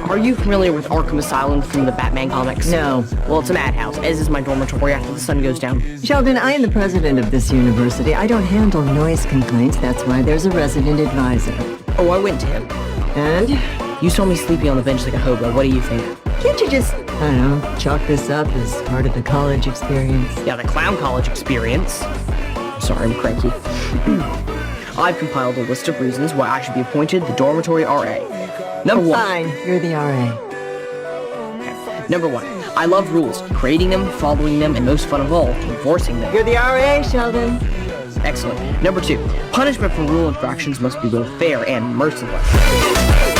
Are you familiar with Arkham Asylum from the Batman comics? No. Well, it's a madhouse, as is my dormitory after the sun goes down. Sheldon, I am the president of this university. I don't handle noise complaints. That's why there's a resident advisor. Oh, I went to him. And? You saw me sleeping on the bench like a hobo. What do you think? Can't you just, I don't know, chalk this up as part of the college experience? Yeah, the clown college experience. I'm sorry, I'm cranky. I've compiled a list of reasons why I should be appointed the dormitory RA. Number 1. Fine, you're the RA. Number 1. I love rules, creating them, following them, and most fun of all, enforcing them. You're the RA, Sheldon. Excellent. Number 2. Punishment for rule infractions must be both fair and merciless.